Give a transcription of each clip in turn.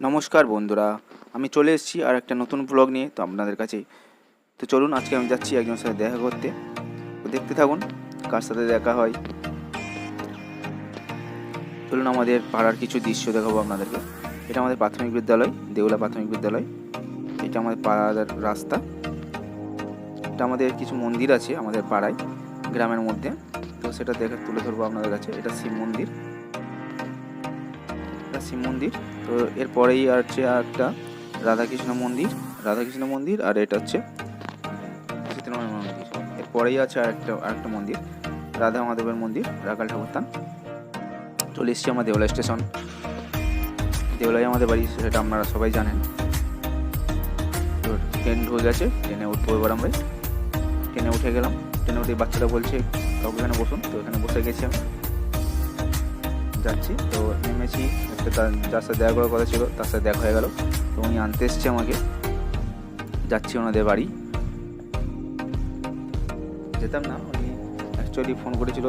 নমস্কার বন্ধুরা, আমি চলে এসেছি আর একটা নতুন ব্লগ নিয়ে তো আপনাদের কাছে। তো চলুন, আজকে আমি যাচ্ছি একজনের সাথে দেখা করতে। তো দেখতে থাকুন কার সাথে দেখা হয়। চলুন, আমাদের পাড়ার কিছু দৃশ্য দেখাবো আপনাদেরকে। এটা আমাদের প্রাথমিক বিদ্যালয়, দেউলা প্রাথমিক বিদ্যালয়। এটা আমাদের পাড়ার রাস্তা। এটা আমাদের কিছু মন্দির আছে আমাদের পাড়ায়, গ্রামের মধ্যে। তো সেটা দেখে তুলে ধরবো আপনাদের কাছে। এটা শিব মন্দির, শিব মন্দির। তো এরপরেই আছে একটা রাধাকৃষ্ণ মন্দির, আর এটা হচ্ছে সীতারামের মন্দির। এরপরেই আছে আরেকটা মন্দির, রাধা মাধবের মন্দির, রাখাল ঠাকুরতান। চলে এসেছি আমার দেউলা স্টেশন। দেউলাই আমাদের বাড়ি, সেটা আপনারা সবাই জানেন। তো ট্রেন ঢুকে গেছে, ট্রেনে উঠবো এবার আমরা। ট্রেনে উঠে গেলাম। ট্রেনে উঠে বাচ্চারা বলছে কাউকে এখানে বসুন, তো এখানে বসে গেছি আমি। যাচ্ছি, তো নেমেছি। যার সাথে দেখা করার কথা ছিল তার সাথে দেখা হয়ে গেল। তো উনি আনতে এসছে আমাকে। যাচ্ছি ওনাদের বাড়ি। যেতাম না, উনি অ্যাকচুয়ালি ফোন করেছিল,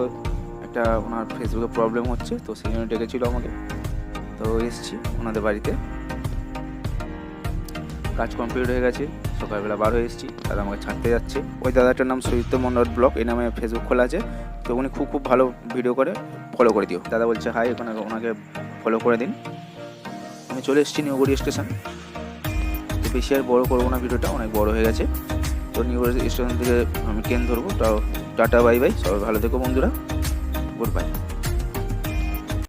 একটা ওনার ফেসবুকে প্রবলেম হচ্ছে, তো সেই জন্য ডেকেছিল আমাকে। তো এসছি ওনাদের বাড়িতে। কাজ কমপ্লিট হয়ে গেছে, সকালবেলা বার হয়ে এসেছি। দাদা আমাকে ছাড়তে যাচ্ছে। ওই দাদাটার নাম সৈয়দ মন্ডল ব্লগ, এই নামে ফেসবুক খোলা আছে। তো উনি খুব ভালো ভিডিও করে, ফলো করে দিও। দাদা বলছে হাই, ওনাকে ফলো করে দিন। আমি চলে এসেছি নিউগড়ি স্টেশন। তো বেশি আর বড় করবো না, ভিডিওটা অনেক বড় হয়ে গেছে। তো নিউগড়ি স্টেশন থেকে আমি ট্রেন ধরবো। টাটা বাই বাই, সবাই ভালো থেকো বন্ধুরা, গুড বাই।